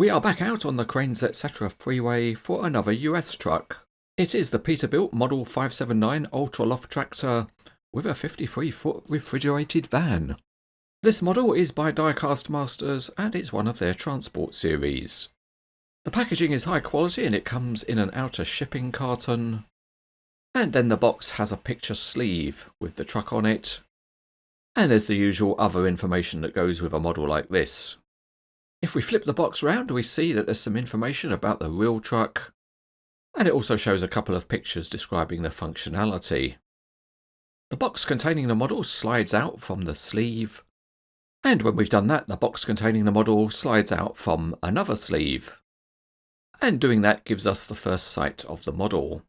We are back out on the Cranes Etc. freeway for another US truck. It is the Peterbilt Model 579 Ultra Loft Tractor with a 53-foot refrigerated van. This model is by Diecast Masters and it's one of their transport series. The packaging is high quality and it comes in an outer shipping carton. And then the box has a picture sleeve with the truck on it. And there's the usual other information that goes with a model like this. If we flip the box round, we see that there's some information about the real truck, and it also shows a couple of pictures describing the functionality. The box containing the model slides out from the sleeve, and when we've done that, the box containing the model slides out from another sleeve. And doing that gives us the first sight of the model.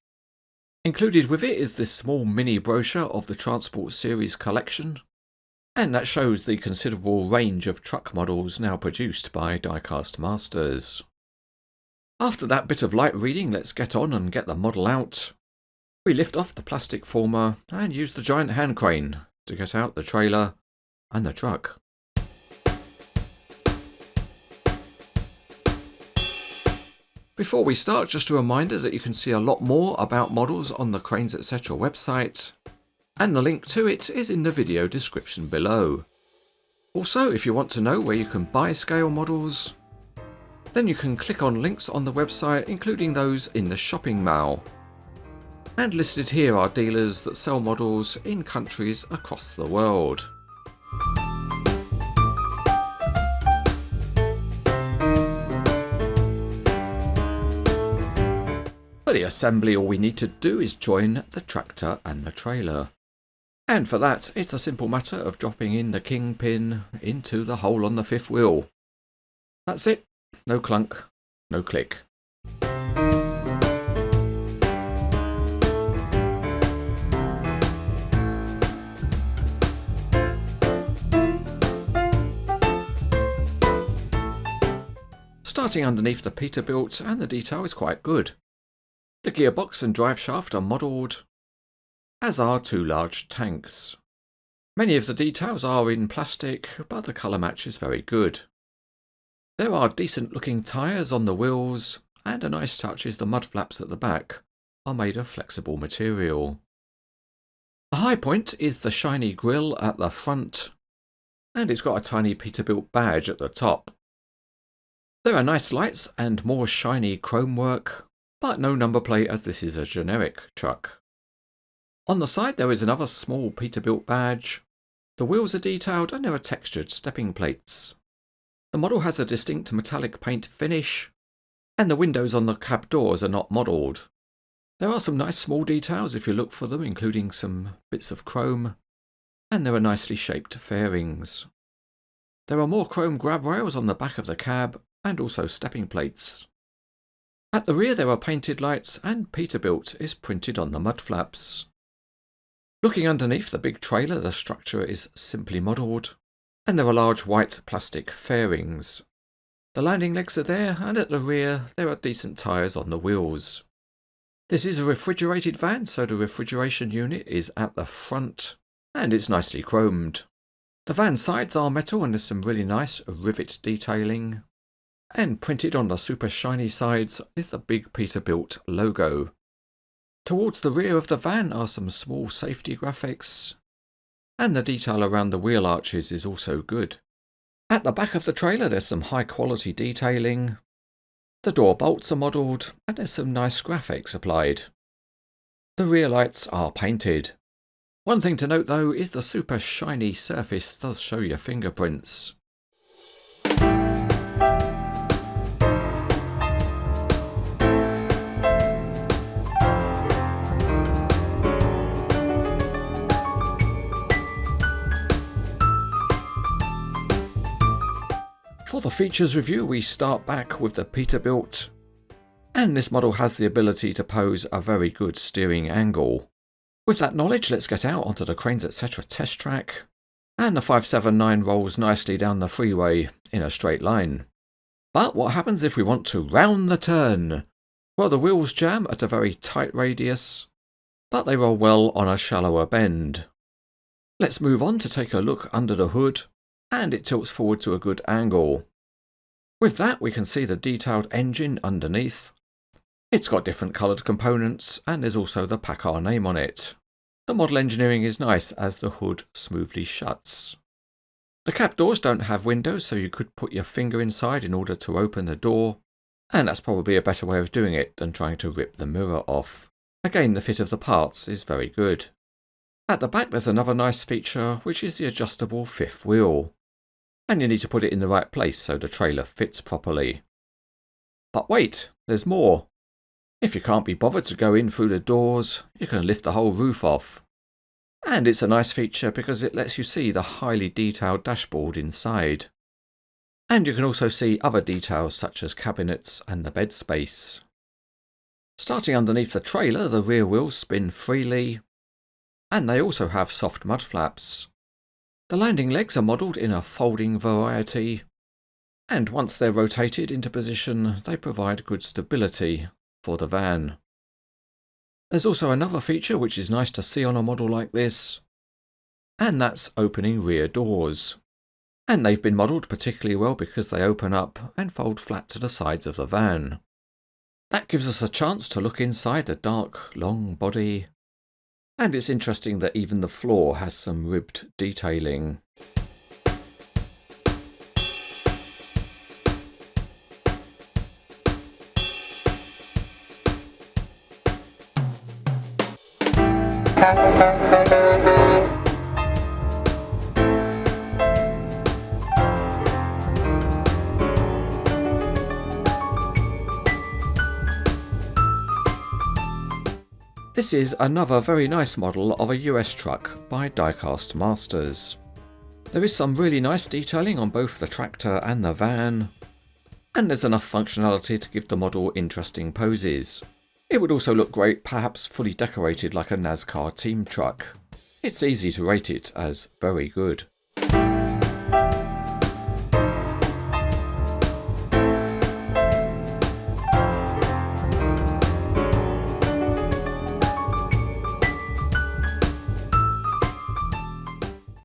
Included with it is this small mini brochure of the Transport Series collection, and that shows the considerable range of truck models now produced by Diecast Masters. After that bit of light reading, let's get on and get the model out. We lift off the plastic former and use the giant hand crane to get out the trailer and the truck. Before we start, just a reminder that you can see a lot more about models on the Cranes Etc. website, and the link to it is in the video description below. Also, if you want to know where you can buy scale models, then you can click on links on the website, including those in the shopping mall. And listed here are dealers that sell models in countries across the world. For the assembly, all we need to do is join the tractor and the trailer. And for that, it's a simple matter of dropping in the kingpin into the hole on the fifth wheel. That's it. No clunk, no click. Starting underneath the Peterbilt, and the detail is quite good. The gearbox and drive shaft are modelled, as are two large tanks. Many of the details are in plastic, but the colour match is very good. There are decent looking tyres on the wheels, and a nice touch is the mud flaps at the back are made of flexible material. The high point is the shiny grille at the front, and it's got a tiny Peterbilt badge at the top. There are nice lights and more shiny chrome work, but no number plate as this is a generic truck. On the side there is another small Peterbilt badge. The wheels are detailed and there are textured stepping plates. The model has a distinct metallic paint finish, and the windows on the cab doors are not modelled. There are some nice small details if you look for them, including some bits of chrome, and there are nicely shaped fairings. There are more chrome grab rails on the back of the cab and also stepping plates. At the rear there are painted lights and Peterbilt is printed on the mud flaps. Looking underneath the big trailer, the structure is simply modelled, and there are large white plastic fairings. The landing legs are there, and at the rear there are decent tyres on the wheels. This is a refrigerated van, so the refrigeration unit is at the front, and it's nicely chromed. The van sides are metal and there's some really nice rivet detailing, and printed on the super shiny sides is the big Peterbilt logo. Towards the rear of the van are some small safety graphics, and the detail around the wheel arches is also good. At the back of the trailer there's some high quality detailing. The door bolts are modelled and there's some nice graphics applied. The rear lights are painted. One thing to note though is the super shiny surface does show your fingerprints. For the features review, we start back with the Peterbilt, and this model has the ability to pose a very good steering angle. With that knowledge, let's get out onto the Cranes Etc. test track, and the 579 rolls nicely down the freeway in a straight line. But what happens if we want to round the turn? Well, the wheels jam at a very tight radius, but they roll well on a shallower bend. Let's move on to take a look under the hood, and it tilts forward to a good angle. With that, we can see the detailed engine underneath. It's got different coloured components, and there's also the PACCAR name on it. The model engineering is nice as the hood smoothly shuts. The cab doors don't have windows, so you could put your finger inside in order to open the door, and that's probably a better way of doing it than trying to rip the mirror off. Again, the fit of the parts is very good. At the back there's another nice feature, which is the adjustable fifth wheel. And you need to put it in the right place so the trailer fits properly. But wait, there's more. If you can't be bothered to go in through the doors, you can lift the whole roof off. And it's a nice feature because it lets you see the highly detailed dashboard inside. And you can also see other details such as cabinets and the bed space. Starting underneath the trailer, the rear wheels spin freely, and they also have soft mud flaps. The landing legs are modelled in a folding variety, and once they're rotated into position, they provide good stability for the van. There's also another feature which is nice to see on a model like this, and that's opening rear doors. And they've been modelled particularly well because they open up and fold flat to the sides of the van. That gives us a chance to look inside the dark, long body, and it's interesting that even the floor has some ribbed detailing. This is another very nice model of a US truck by Diecast Masters. There is some really nice detailing on both the tractor and the van, and there's enough functionality to give the model interesting poses. It would also look great perhaps fully decorated like a NASCAR team truck. It's easy to rate it as very good.